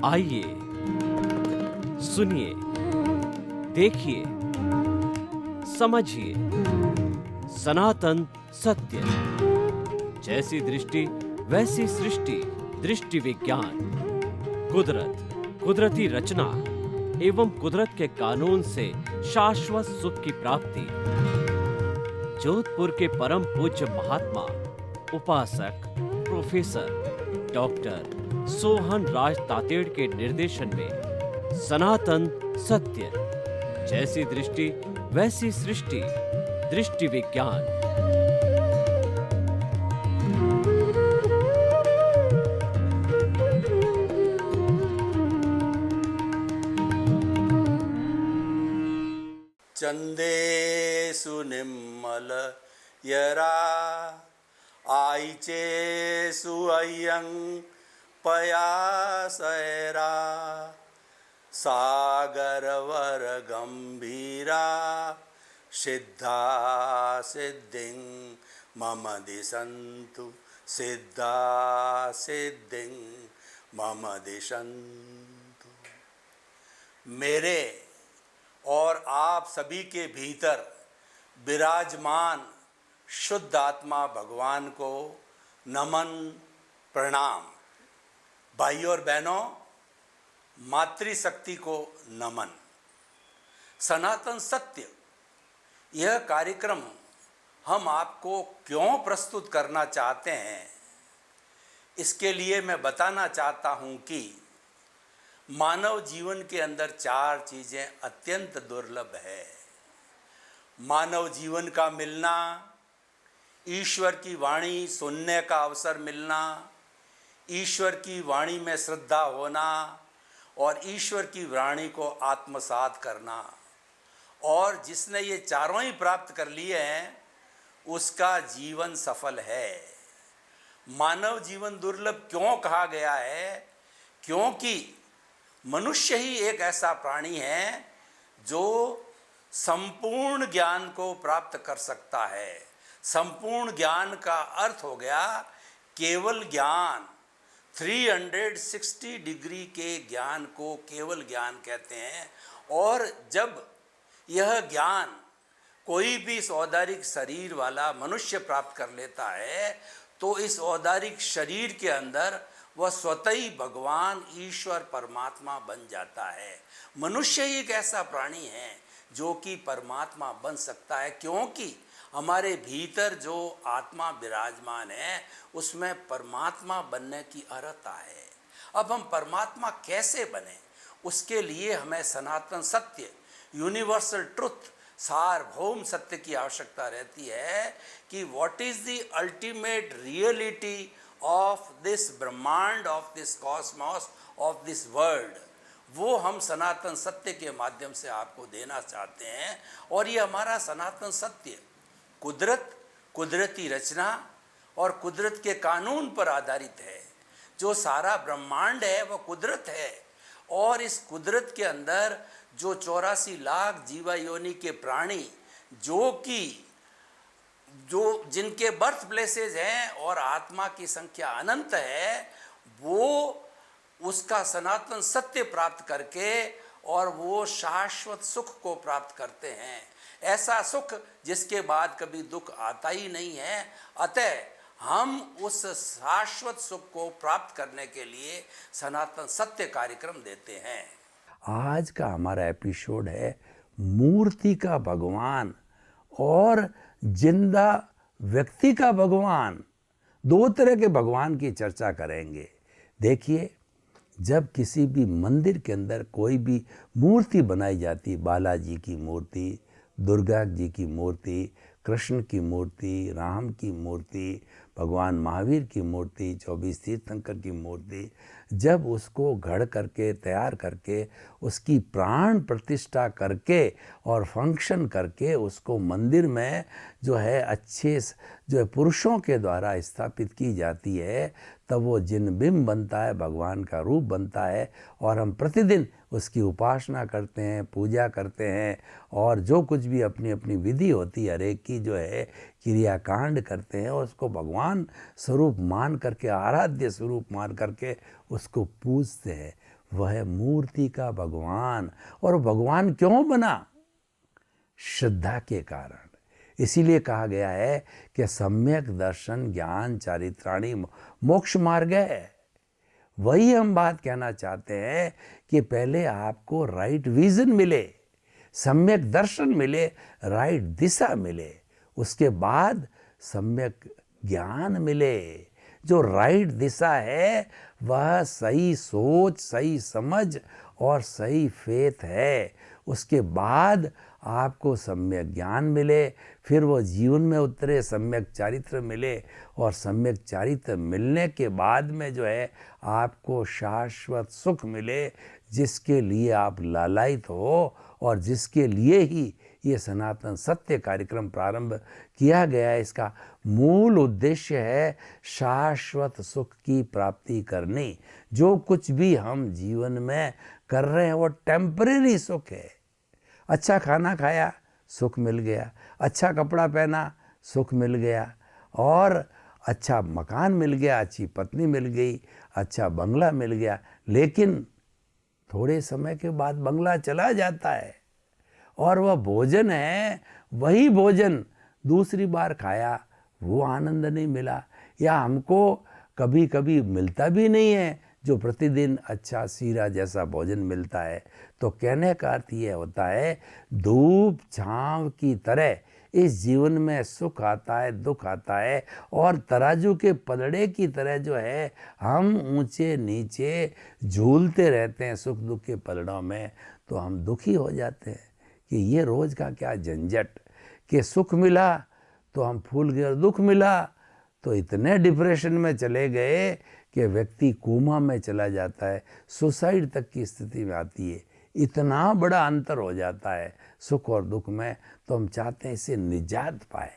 आइए, सुनिए, देखिए, समझिए सनातन सत्य। जैसी दृष्टि वैसी सृष्टि, दृष्टि विज्ञान। कुदरत, कुदरती रचना एवं कुदरत के कानून से शाश्वत सुख की प्राप्ति। जोधपुर के परम पूज्य महात्मा उपासक प्रोफेसर डॉक्टर सोहन राज तातेड़ के निर्देशन में सनातन सत्य। जैसी दृष्टि वैसी सृष्टि, दृष्टि विज्ञान। चंदेषु निम्मल यरा आईचेषु अय्यं पयासैरा सागरवर गंभीरा सिद्धा सिद्धिं मम दिशन्तु सिद्धा सिद्धिं मम दिशन्तु। मेरे और आप सभी के भीतर विराजमान शुद्ध आत्मा भगवान को नमन प्रणाम। भाइयों और बहनों, मातृशक्ति को नमन। सनातन सत्य यह कार्यक्रम हम आपको क्यों प्रस्तुत करना चाहते हैं, इसके लिए मैं बताना चाहता हूं कि मानव जीवन के अंदर चार चीज़ें अत्यंत दुर्लभ है। मानव जीवन का मिलना, ईश्वर की वाणी सुनने का अवसर मिलना, ईश्वर की वाणी में श्रद्धा होना और ईश्वर की वाणी को आत्मसात करना। और जिसने ये चारों ही प्राप्त कर लिए हैं उसका जीवन सफल है। मानव जीवन दुर्लभ क्यों कहा गया है? क्योंकि मनुष्य ही एक ऐसा प्राणी है जो संपूर्ण ज्ञान को प्राप्त कर सकता है। संपूर्ण ज्ञान का अर्थ हो गया केवल ज्ञान। 360 डिग्री के ज्ञान को केवल ज्ञान कहते हैं। और जब यह ज्ञान कोई भी इस औदारिक शरीर वाला मनुष्य प्राप्त कर लेता है तो इस औदारिक शरीर के अंदर वह स्वतः ही भगवान ईश्वर परमात्मा बन जाता है। मनुष्य ही एक ऐसा प्राणी है जो कि परमात्मा बन सकता है, क्योंकि हमारे भीतर जो आत्मा विराजमान है उसमें परमात्मा बनने की अर्हता है। अब हम परमात्मा कैसे बने, उसके लिए हमें सनातन सत्य, यूनिवर्सल ट्रुथ, सार्वभौम सत्य की आवश्यकता रहती है कि what is the ultimate reality of this ब्रह्मांड, of this cosmos, of this world. वो हम सनातन सत्य के माध्यम से आपको देना चाहते हैं। और ये हमारा सनातन सत्य कुदरत, कुदरती रचना और कुदरत के कानून पर आधारित है। जो सारा ब्रह्मांड है वह कुदरत है। और इस कुदरत के अंदर जो 84 लाख जीवा योनि के प्राणी जो जिनके बर्थ प्लेसेस हैं और आत्मा की संख्या अनंत है, वो उसका सनातन सत्य प्राप्त करके और वो शाश्वत सुख को प्राप्त करते हैं। ऐसा सुख जिसके बाद कभी दुख आता ही नहीं है। अतः हम उस शाश्वत सुख को प्राप्त करने के लिए सनातन सत्य कार्यक्रम देते हैं। आज का हमारा एपिसोड है मूर्ति का भगवान और जिंदा व्यक्ति का भगवान। दो तरह के भगवान की चर्चा करेंगे। देखिए, जब किसी भी मंदिर के अंदर कोई भी मूर्ति बनाई जाती, बालाजी की मूर्ति, दुर्गा जी की मूर्ति, कृष्ण की मूर्ति, राम की मूर्ति, भगवान महावीर की मूर्ति, 24 तीर्थंकर की मूर्ति, जब उसको घड़ करके तैयार करके उसकी प्राण प्रतिष्ठा करके और फंक्शन करके उसको मंदिर में जो है अच्छे जो है पुरुषों के द्वारा स्थापित की जाती है, तब वो जिन बिंब बनता है, भगवान का रूप बनता है। और हम प्रतिदिन उसकी उपासना करते हैं, पूजा करते हैं और जो कुछ भी अपनी अपनी विधि होती है हर एक की जो है क्रियाकांड करते हैं और उसको भगवान स्वरूप मान करके, आराध्य स्वरूप मान करके उसको पूजते हैं। वह है मूर्ति का भगवान। और भगवान क्यों बना? श्रद्धा के कारण। इसीलिए कहा गया है कि सम्यक दर्शन ज्ञान चारित्राणि मोक्ष मार्ग है। वही हम बात कहना चाहते हैं कि पहले आपको राइट विजन मिले, सम्यक दर्शन मिले, राइट दिशा मिले, उसके बाद सम्यक ज्ञान मिले। जो राइट दिशा है वह सही सोच, सही समझ और सही फेथ है। उसके बाद आपको सम्यक ज्ञान मिले, फिर वो जीवन में उतरे, सम्यक चारित्र मिले, और सम्यक चारित्र मिलने के बाद में जो है आपको शाश्वत सुख मिले, जिसके लिए आप लालायित हो और जिसके लिए ही ये सनातन सत्य कार्यक्रम प्रारंभ किया गया है। इसका मूल उद्देश्य है शाश्वत सुख की प्राप्ति करनी। जो कुछ भी हम जीवन में कर रहे हैं वो टेम्परेरी सुख है। अच्छा खाना खाया, सुख मिल गया, अच्छा कपड़ा पहना, सुख मिल गया, और अच्छा मकान मिल गया, अच्छी पत्नी मिल गई, अच्छा बंगला मिल गया, लेकिन थोड़े समय के बाद बंगला चला जाता है और वह भोजन है, वही भोजन दूसरी बार खाया वो आनंद नहीं मिला, या हमको कभी कभी मिलता भी नहीं है जो प्रतिदिन अच्छा सीरा जैसा भोजन मिलता है। तो कहने का अर्थ ये होता है, धूप छांव की तरह इस जीवन में सुख आता है, दुख आता है, और तराजू के पलड़े की तरह जो है हम ऊंचे नीचे झूलते रहते हैं सुख दुख के पलड़ों में। तो हम दुखी हो जाते हैं कि ये रोज़ का क्या झंझट, कि सुख मिला तो हम फूल गए और दुख मिला तो इतने डिप्रेशन में चले गए कि व्यक्ति कोमा में चला जाता है, सुसाइड तक की स्थिति में आती है। इतना बड़ा अंतर हो जाता है सुख और दुख में। तो हम चाहते हैं इससे निजात पाए।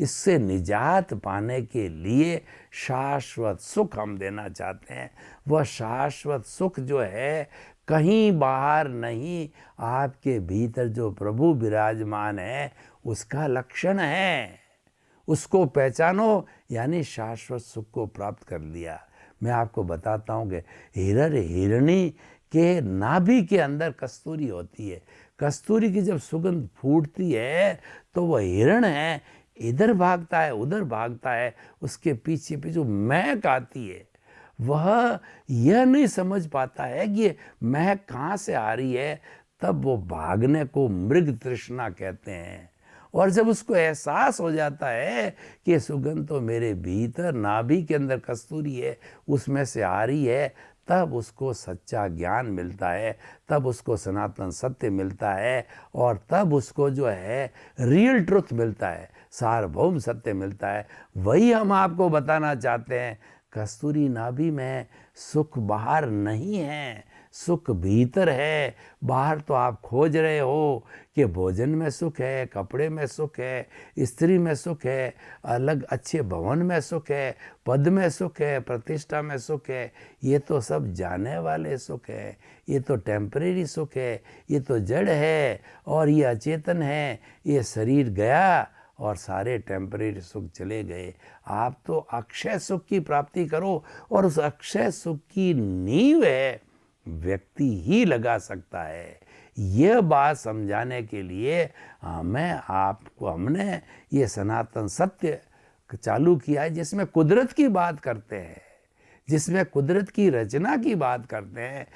इससे निजात पाने के लिए शाश्वत सुख हम देना चाहते हैं। वह शाश्वत सुख जो है कहीं बाहर नहीं, आपके भीतर जो प्रभु विराजमान है उसका लक्षण है। उसको पहचानो, यानी शाश्वत सुख को प्राप्त कर लिया। मैं आपको बताता हूँ कि हिरणी के नाभि के अंदर कस्तूरी होती है। कस्तूरी की जब सुगंध फूटती है तो वह हिरण है, इधर भागता है उधर भागता है, उसके पीछे पीछे महक आती है। वह यह नहीं समझ पाता है कि ये महक कहाँ से आ रही है, तब वो भागने को मृग तृष्णा कहते हैं। और जब उसको एहसास हो जाता है कि ये सुगंध तो मेरे भीतर नाभि के अंदर कस्तूरी है उसमें से आ रही है, तब उसको सच्चा ज्ञान मिलता है, तब उसको सनातन सत्य मिलता है, और तब उसको जो है रियल ट्रुथ मिलता है, सार्वभौम सत्य मिलता है। वही हम आपको बताना चाहते हैं। कस्तूरी नाभि में सुख बाहर नहीं है, सुख भीतर है। बाहर तो आप खोज रहे हो कि भोजन में सुख है, कपड़े में सुख है, स्त्री में सुख है, अलग अच्छे भवन में सुख है, पद में सुख है, प्रतिष्ठा में सुख है। ये तो सब जाने वाले सुख है, ये तो टेम्परेरी सुख है, ये तो जड़ है और ये अचेतन है। ये शरीर गया और सारे टेम्परेरी सुख चले गए। आप तो अक्षय सुख की प्राप्ति करो, और उस अक्षय सुख की नींव है व्यक्ति ही लगा सकता है। यह बात समझाने के लिए हमने ये सनातन सत्य चालू किया है, जिसमें कुदरत की बात करते हैं, जिसमें कुदरत की रचना की बात करते हैं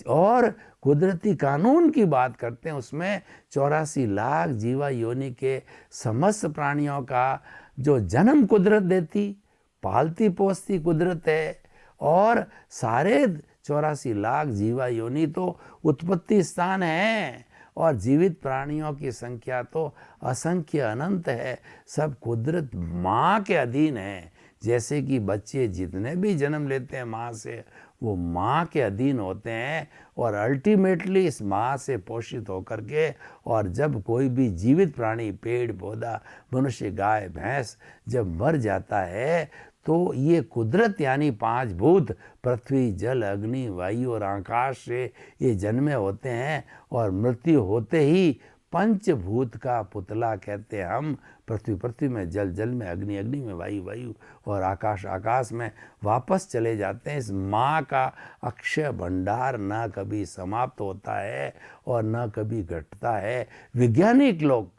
और कुदरती कानून की बात करते हैं। उसमें 84 लाख जीवा योनि के समस्त प्राणियों का जो जन्म कुदरत देती, पालती पोसती कुदरत है, और सारे 84 लाख जीवा योनि तो उत्पत्ति स्थान है, और जीवित प्राणियों की संख्या तो असंख्य अनंत है। सब कुदरत माँ के अधीन है। जैसे कि बच्चे जितने भी जन्म लेते हैं माँ से, वो माँ के अधीन होते हैं, और अल्टीमेटली इस माँ से पोषित होकर के, और जब कोई भी जीवित प्राणी, पेड़ पौधा, मनुष्य, गाय भैंस जब मर जाता है, तो ये कुदरत यानी 5 भूत, पृथ्वी, जल, अग्नि, वायु और आकाश से ये जन्मे होते हैं, और मृत्यु होते ही पंचभूत का पुतला कहते हैं हम। पृथ्वी पृथ्वी में, जल जल में, अग्नि अग्नि में, वायु वायु और आकाश आकाश में वापस चले जाते हैं। इस माँ का अक्षय भंडार न कभी समाप्त होता है और न कभी घटता है। वैज्ञानिक लोग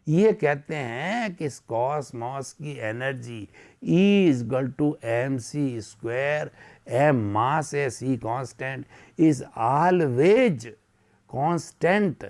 ये कहते हैं कि इस कॉस्मॉस की एनर्जी E=mc², m मास है, c constant, is always constant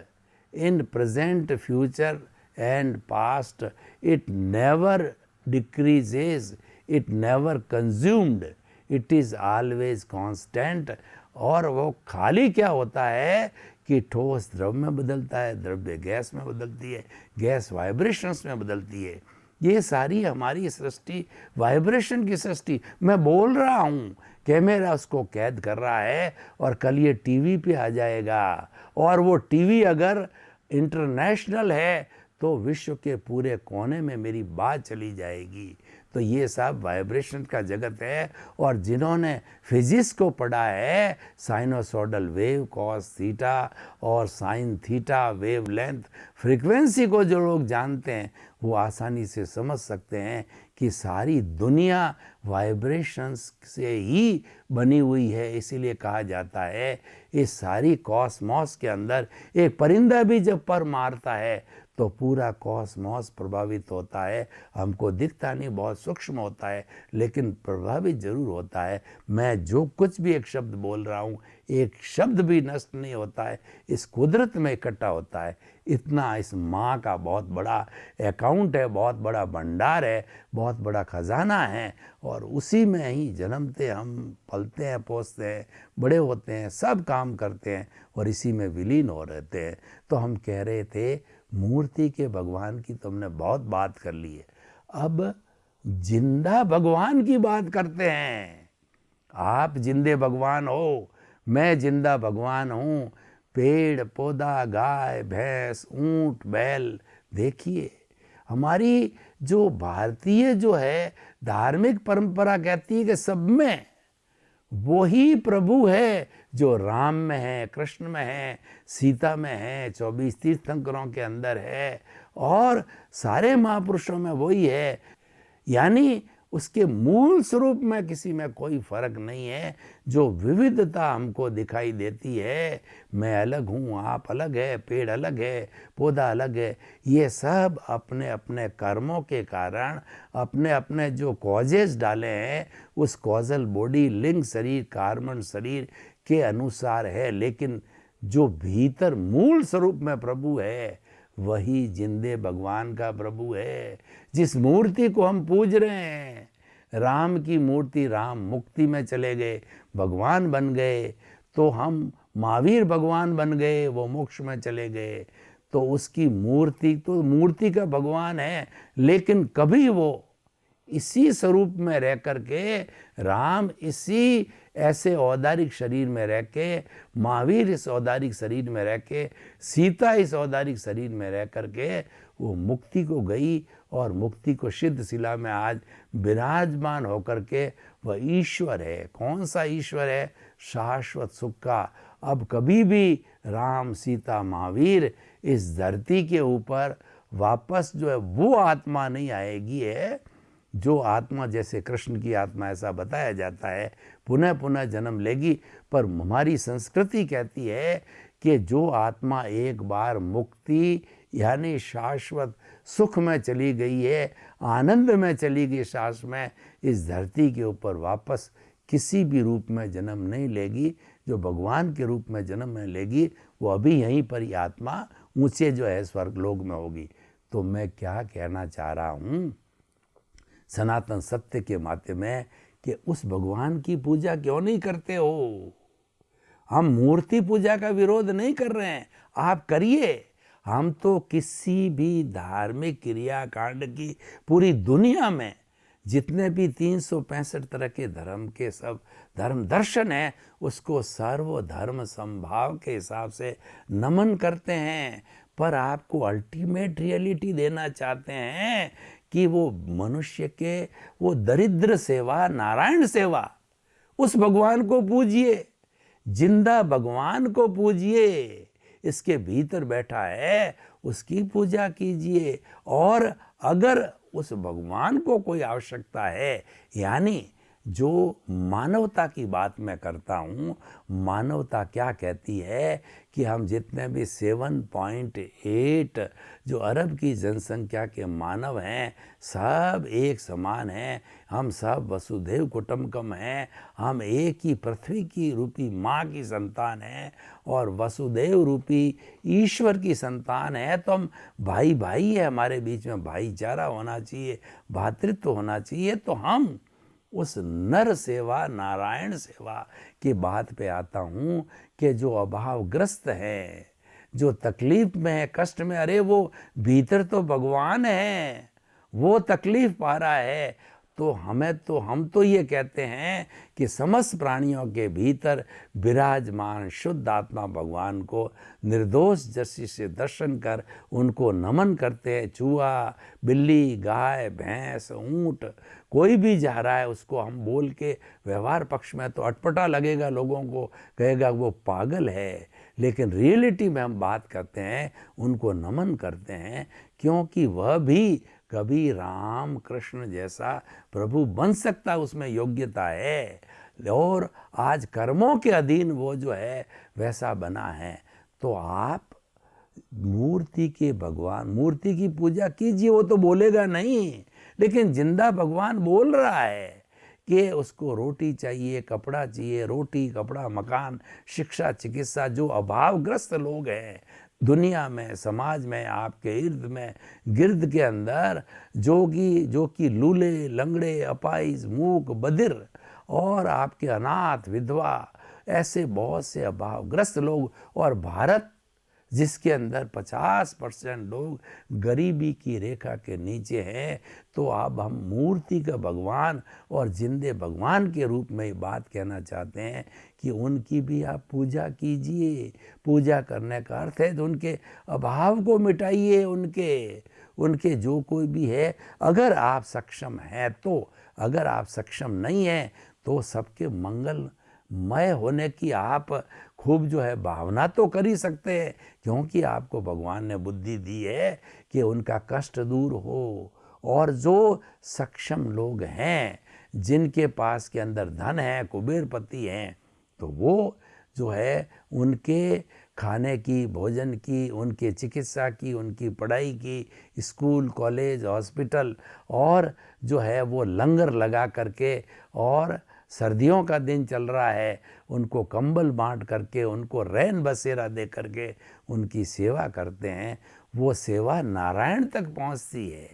in present, future and past. It never decreases, it never consumed, it is always constant. और वो खाली क्या होता है कि ठोस द्रव में बदलता है, द्रव्य गैस में बदलती है, गैस वाइब्रेशंस में बदलती है। ये सारी हमारी सृष्टि वाइब्रेशन की सृष्टि। मैं बोल रहा हूँ, कैमरा उसको कैद कर रहा है और कल ये टीवी पे आ जाएगा, और वो टीवी अगर इंटरनेशनल है तो विश्व के पूरे कोने में मेरी बात चली जाएगी। तो ये सब वाइब्रेशन का जगत है। और जिन्होंने फिजिक्स को पढ़ा है, साइनोसोडल वेव, कॉस थीटा और sine theta, wave length, frequency को जो लोग जानते हैं वो आसानी से समझ सकते हैं कि सारी दुनिया वाइब्रेशंस से ही बनी हुई है। इसीलिए कहा जाता है इस सारी कॉस्मॉस के अंदर एक परिंदा भी जब पर मारता है तो पूरा कॉस्मॉस प्रभावित होता है। हमको दिखता नहीं, बहुत सूक्ष्म होता है, लेकिन प्रभावित जरूर होता है। मैं जो कुछ भी एक शब्द बोल रहा हूँ, एक शब्द भी नष्ट नहीं होता है, इस कुदरत में इकट्ठा होता है। इतना इस माँ का बहुत बड़ा अकाउंट है, बहुत बड़ा भंडार है, बहुत बड़ा खजाना है। और उसी में ही जन्मते हम, पलते हैं, पोसते हैं, बड़े होते हैं, सब काम करते हैं और इसी में विलीन हो रहते हैं। तो हम कह रहे थे मूर्ति के भगवान की तुमने बहुत बात कर ली है, अब जिंदा भगवान की बात करते हैं। आप जिंदे भगवान हो, मैं जिंदा भगवान हूँ। पेड़ पौधा, गाय भैंस, ऊंट बैल, देखिए हमारी जो भारतीय जो है धार्मिक परंपरा कहती है कि सब में वही प्रभु है जो राम में है, कृष्ण में है, सीता में है, 24 तीर्थंकरों के अंदर है, और सारे महापुरुषों में वही है। यानी उसके मूल स्वरूप में किसी में कोई फर्क नहीं है। जो विविधता हमको दिखाई देती है, मैं अलग हूँ, आप अलग है, पेड़ अलग है, पौधा अलग है, ये सब अपने अपने कर्मों के कारण, अपने अपने जो कॉजेस डाले हैं, उस कॉजल बॉडी, लिंग शरीर, कार्बन शरीर के अनुसार है। लेकिन जो भीतर मूल स्वरूप में प्रभु है वही जिंदे भगवान का प्रभु है। जिस मूर्ति को हम पूज रहे हैं, राम की मूर्ति, राम मुक्ति में चले गए, भगवान बन गए, तो हम महावीर भगवान बन गए, वो मोक्ष में चले गए। तो उसकी मूर्ति तो मूर्ति का भगवान है, लेकिन कभी वो इसी स्वरूप में रह करके, राम इसी ऐसे औदारिक शरीर में रह के, महावीर इस औदारिक शरीर में रह के, सीता इस औदारिक शरीर में रह करके वो मुक्ति को गई, और मुक्ति को सिद्ध शिला में आज विराजमान होकर के वह ईश्वर है। कौन सा ईश्वर है? शाश्वत सुख का। अब कभी भी राम सीता महावीर इस धरती के ऊपर वापस जो है वो आत्मा नहीं आएगी है, जो आत्मा जैसे कृष्ण की आत्मा ऐसा बताया जाता है पुनः पुनः जन्म लेगी। पर हमारी संस्कृति कहती है कि जो आत्मा एक बार मुक्ति यानी शाश्वत सुख में चली गई है, आनंद में चली गई, सांस में, इस धरती के ऊपर वापस किसी भी रूप में जन्म नहीं लेगी। जो भगवान के रूप में जन्म नहीं लेगी वो अभी यहीं पर ही आत्मा ऊंचे जो है स्वर्ग लोक में होगी। तो मैं क्या कहना चाह रहा हूँ सनातन सत्य के माध्यम में कि उस भगवान की पूजा क्यों नहीं करते हो? हम मूर्ति पूजा का विरोध नहीं कर रहे हैं, आप करिए। हम तो किसी भी धार्मिक क्रिया कांड की पूरी दुनिया में जितने भी 365 तरह के धर्म के सब धर्म दर्शन है उसको सर्वधर्म समभाव के हिसाब से नमन करते हैं। पर आपको अल्टीमेट रियलिटी देना चाहते हैं कि वो मनुष्य के वो दरिद्र सेवा, नारायण सेवा, उस भगवान को पूजिए, जिंदा भगवान को पूजिए। इसके भीतर बैठा है उसकी पूजा कीजिए। और अगर उस भगवान को कोई आवश्यकता है, यानी जो मानवता की बात मैं करता हूँ, मानवता क्या कहती है कि हम जितने भी 7.8 जो अरब की जनसंख्या के मानव हैं, सब एक समान हैं, हम सब वसुधैव कुटुंबकम हैं, हम एक ही पृथ्वी की रूपी माँ की संतान हैं और वसुदेव रूपी ईश्वर की संतान है। तो हम भाई भाई है, हमारे बीच में भाईचारा होना चाहिए, भ्रातृत्व होना चाहिए। तो हम उस नर सेवा नारायण सेवा की बात पे आता हूँ कि जो अभावग्रस्त है, जो तकलीफ में है, कष्ट में, अरे वो भीतर तो भगवान है, वो तकलीफ पा रहा है। तो हम तो ये कहते हैं कि समस्त प्राणियों के भीतर विराजमान शुद्ध आत्मा भगवान को निर्दोष दृष्टि से दर्शन कर उनको नमन करते हैं। चूहा, बिल्ली, गाय, भैंस, ऊंट, कोई भी जा रहा है उसको हम बोल के व्यवहार पक्ष में तो अटपटा लगेगा, लोगों को कहेगा वो पागल है, लेकिन रियलिटी में हम बात करते हैं, उनको नमन करते हैं, क्योंकि वह भी कभी राम कृष्ण जैसा प्रभु बन सकता, उसमें योग्यता है। और आज कर्मों के अधीन वो जो है वैसा बना है। तो आप मूर्ति के भगवान, मूर्ति की पूजा कीजिए, वो तो बोलेगा नहीं, लेकिन जिंदा भगवान बोल रहा है कि उसको रोटी चाहिए, कपड़ा चाहिए, रोटी, कपड़ा, मकान, शिक्षा, चिकित्सा। जो अभावग्रस्त लोग हैं दुनिया में, समाज में, आपके इर्द में गिर्द के अंदर, जो कि लूले, लंगड़े, अपाहिज, मूक, बधिर और आपके अनाथ, विधवा, ऐसे बहुत से अभावग्रस्त लोग, और भारत जिसके अंदर 50% लोग गरीबी की रेखा के नीचे हैं। तो अब हम मूर्ति का भगवान और जिंदे भगवान के रूप में ये बात कहना चाहते हैं कि उनकी भी आप पूजा कीजिए। पूजा करने का अर्थ है तो उनके अभाव को मिटाइए, उनके जो कोई भी है, अगर आप सक्षम हैं तो। अगर आप सक्षम नहीं हैं तो सबके मंगलमय होने की आप खूब जो है भावना तो कर ही सकते हैं, क्योंकि आपको भगवान ने बुद्धि दी है कि उनका कष्ट दूर हो। और जो सक्षम लोग हैं, जिनके पास के अंदर धन है, कुबेरपति हैं, तो वो जो है उनके खाने की, भोजन की, उनके चिकित्सा की, उनकी पढ़ाई की, स्कूल, कॉलेज, हॉस्पिटल, और जो है वो लंगर लगा करके, और सर्दियों का दिन चल रहा है, उनको कंबल बांट करके, उनको रैन बसेरा दे करके उनकी सेवा करते हैं। वो सेवा नारायण तक पहुंचती है,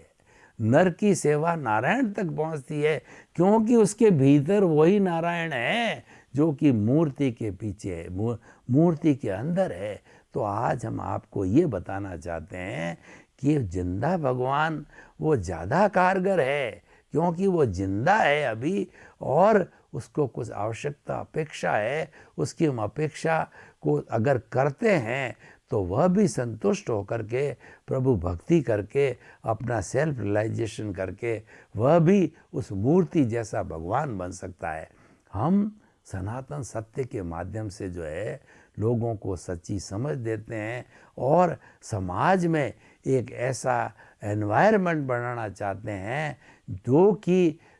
नर की सेवा नारायण तक पहुंचती है, क्योंकि उसके भीतर वही नारायण है जो कि मूर्ति के पीछे है, मूर्ति के अंदर है। तो आज हम आपको ये बताना चाहते हैं कि जिंदा भगवान वो ज़्यादा कारगर है, क्योंकि वो जिंदा है अभी, और उसको कुछ आवश्यकता, अपेक्षा है। उसकी हम अपेक्षा को अगर करते हैं तो वह भी संतुष्ट होकर के, प्रभु भक्ति करके, अपना सेल्फ रियलाइजेशन करके, वह भी उस मूर्ति जैसा भगवान बन सकता है। हम सनातन सत्य के माध्यम से जो है लोगों को सच्ची समझ देते हैं, और समाज में एक ऐसा एनवायरनमेंट बनाना चाहते हैं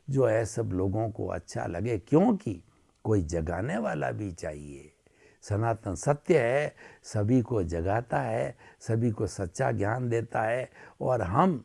जो है सब लोगों को अच्छा लगे, क्योंकि कोई जगाने वाला भी चाहिए। सनातन सत्य है, सभी को जगाता है, सभी को सच्चा ज्ञान देता है। और हम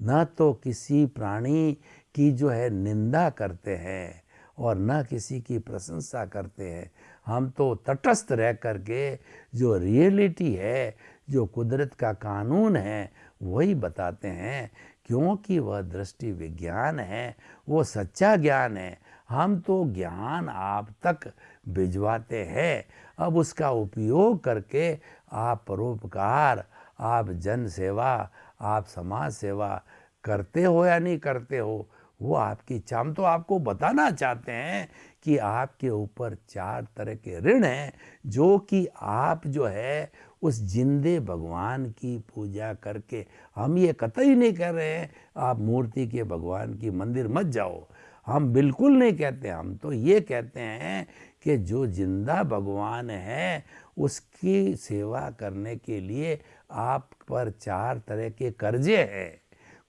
न तो किसी प्राणी की जो है निंदा करते हैं और न किसी की प्रशंसा करते हैं। हम तो तटस्थ रह करके जो रियलिटी है, जो कुदरत का कानून है, वही बताते हैं, क्योंकि वह दृष्टि विज्ञान है, वो सच्चा ज्ञान है। हम तो ज्ञान आप तक भिजवाते हैं। अब उसका उपयोग करके आप परोपकार, आप जन सेवा, आप समाज सेवा करते हो या नहीं करते हो, वो आपकी इच्छा। हम तो आपको बताना चाहते हैं कि आपके ऊपर 4 तरह के ऋण हैं, जो कि आप जो है उस जिंदे भगवान की पूजा करके, हम ये कतई नहीं कह रहे हैं आप मूर्ति के भगवान की मंदिर मत जाओ, हम बिल्कुल नहीं कहते। हम तो ये कहते हैं कि जो जिंदा भगवान है उसकी सेवा करने के लिए आप पर 4 तरह के कर्जे हैं।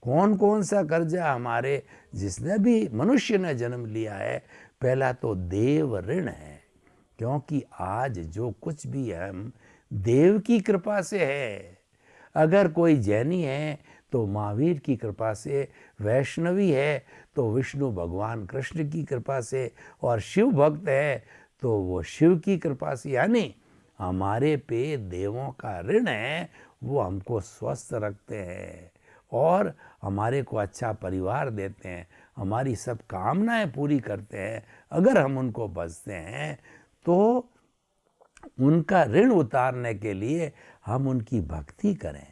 कौन कौन सा कर्जा? हमारे जिसने भी मनुष्य ने जन्म लिया है, पहला तो देव ऋण है, क्योंकि आज जो कुछ भी हम देव की कृपा से है। अगर कोई जैनी है तो महावीर की कृपा से, वैष्णवी है तो विष्णु भगवान कृष्ण की कृपा से, और शिव भक्त है तो वो शिव की कृपा से। यानी हमारे पे देवों का ऋण है, वो हमको स्वस्थ रखते हैं और हमारे को अच्छा परिवार देते हैं, हमारी सब कामनाएं पूरी करते हैं। अगर हम उनको बचते हैं तो उनका ऋण उतारने के लिए हम उनकी भक्ति करें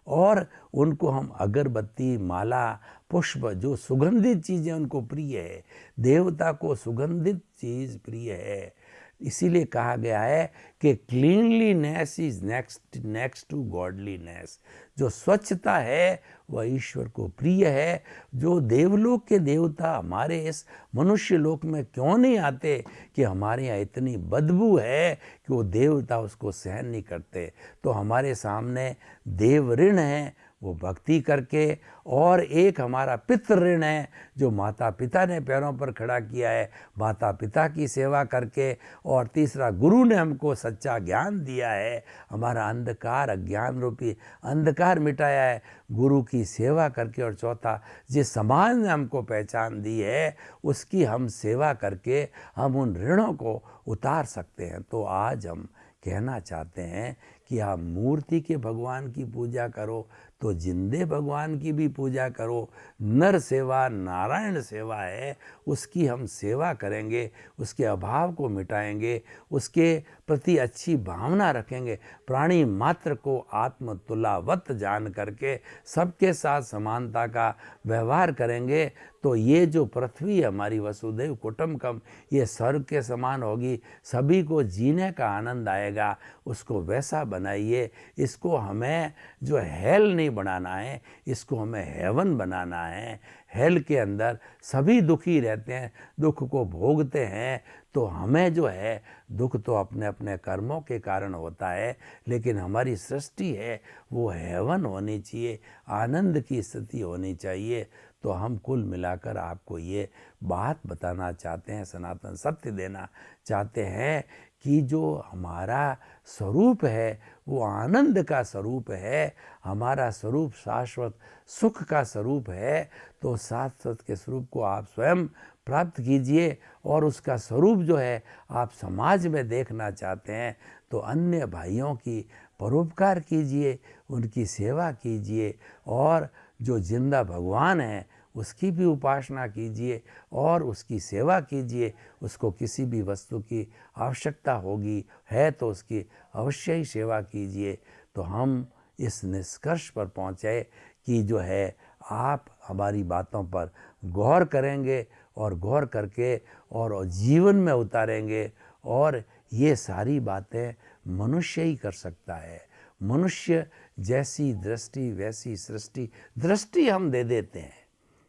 और उनको हम अगरबत्ती, माला, पुष्प, जो सुगंधित चीज़ें उनको प्रिय है, देवता को सुगंधित चीज़ प्रिय है। इसीलिए कहा गया है कि cleanliness is next to godliness. जो स्वच्छता है वह ईश्वर को प्रिय है। जो देवलोक के देवता हमारे इस मनुष्य लोक में क्यों नहीं आते कि हमारे यहाँ इतनी बदबू है कि वो देवता उसको सहन नहीं करते। तो हमारे सामने देव ऋण है, वो भक्ति करके, और एक हमारा पितृ ऋण है जो माता पिता ने पैरों पर खड़ा किया है, माता पिता की सेवा करके, और तीसरा गुरु ने हमको सच्चा ज्ञान दिया है, हमारा अंधकार, अज्ञान रूपी अंधकार मिटाया है गुरु की सेवा करके, और चौथा जिस समाज ने हमको पहचान दी है उसकी हम सेवा करके हम उन ऋणों को उतार सकते हैं। तो आज हम कहना चाहते हैं कि आप मूर्ति के भगवान की पूजा करो तो जिंदे भगवान की भी पूजा करो। नर सेवा नारायण सेवा है, उसकी हम सेवा करेंगे, उसके अभाव को मिटाएंगे, उसके प्रति अच्छी भावना रखेंगे, प्राणी मात्र को आत्म तुलावत जान करके सबके साथ समानता का व्यवहार करेंगे। तो ये जो पृथ्वी हमारी वसुधैव कुटुंबकम, ये स्वर्ग के समान होगी, सभी को जीने का आनंद आएगा। उसको वैसा बनाइए। इसको हमें जो हेल नहीं बनाना है, इसको हमें हेवन बनाना है। हेल के अंदर सभी दुखी रहते हैं, दुख को भोगते हैं। तो हमें जो है दुख तो अपने अपने कर्मों के कारण होता है, लेकिन हमारी सृष्टि है वो हेवन होनी चाहिए, आनंद की स्थिति होनी चाहिए। तो हम कुल मिलाकर आपको ये बात बताना चाहते हैं, सनातन सत्य देना चाहते हैं कि जो हमारा स्वरूप है वो आनंद का स्वरूप है, हमारा स्वरूप शाश्वत सुख का स्वरूप है। तो शाश्वत के स्वरूप को आप स्वयं प्राप्त कीजिए, और उसका स्वरूप जो है आप समाज में देखना चाहते हैं तो अन्य भाइयों की परोपकार कीजिए, उनकी सेवा कीजिए, और जो जिंदा भगवान है उसकी भी उपासना कीजिए और उसकी सेवा कीजिए। उसको किसी भी वस्तु की आवश्यकता होगी है तो उसकी अवश्य ही सेवा कीजिए। तो हम इस निष्कर्ष पर पहुँचे कि जो है आप हमारी बातों पर गौर करेंगे और गौर करके और जीवन में उतारेंगे, और ये सारी बातें मनुष्य ही कर सकता है। मनुष्य जैसी दृष्टि वैसी सृष्टि, दृष्टि हम दे देते हैं,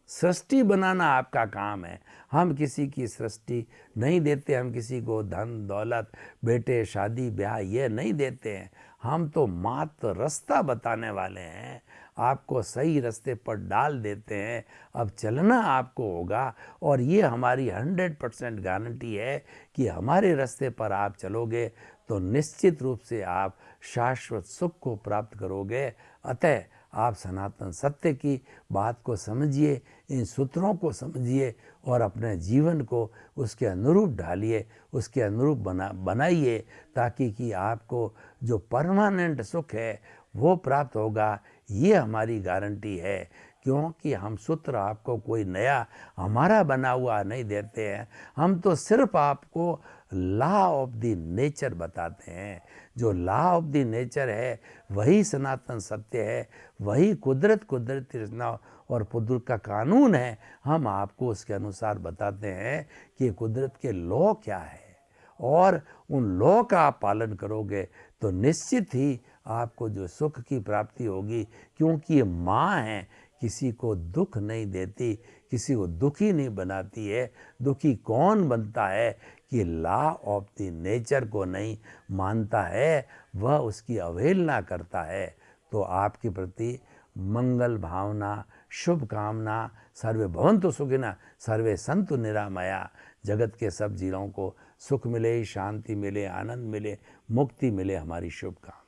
सृष्टि बनाना आपका काम है। हम किसी की सृष्टि नहीं देते, हम किसी को धन दौलत, बेटे, शादी ब्याह ये नहीं देते हैं। हम तो मात्र रास्ता बताने वाले हैं, आपको सही रास्ते पर डाल देते हैं। अब चलना आपको होगा, और ये हमारी 100% गारंटी है कि हमारे रास्ते पर आप चलोगे तो निश्चित रूप से आप शाश्वत सुख को प्राप्त करोगे। अतः आप सनातन सत्य की बात को समझिए, इन सूत्रों को समझिए और अपने जीवन को उसके अनुरूप ढालिए, उसके अनुरूप बनाइए, ताकि कि आपको जो परमानेंट सुख है वो प्राप्त होगा। ये हमारी गारंटी है, क्योंकि हम सूत्र आपको कोई नया हमारा बना हुआ नहीं देते हैं। हम तो सिर्फ आपको लॉ ऑफ द नेचर बताते हैं। जो लॉ ऑफ द नेचर है वही सनातन सत्य है, वही कुदरती रचना और कुदरत का कानून है। हम आपको उसके अनुसार बताते हैं कि कुदरत के लॉ क्या है, और उन लॉ का आप पालन करोगे तो निश्चित ही आपको जो सुख की प्राप्ति होगी। क्योंकि ये माँ है, किसी को दुख नहीं देती, किसी को दुखी नहीं बनाती है। दुखी कौन बनता है कि लॉ ऑफ द नेचर को नहीं मानता है, वह उसकी अवहेलना करता है। तो आपके प्रति मंगल भावना, शुभ कामना। सर्वे भवन्तु सुखिनः, सर्वे सन्तु निरामया। जगत के सब जीवों को सुख मिले, शांति मिले, आनंद मिले, मुक्ति मिले, हमारी शुभकामना।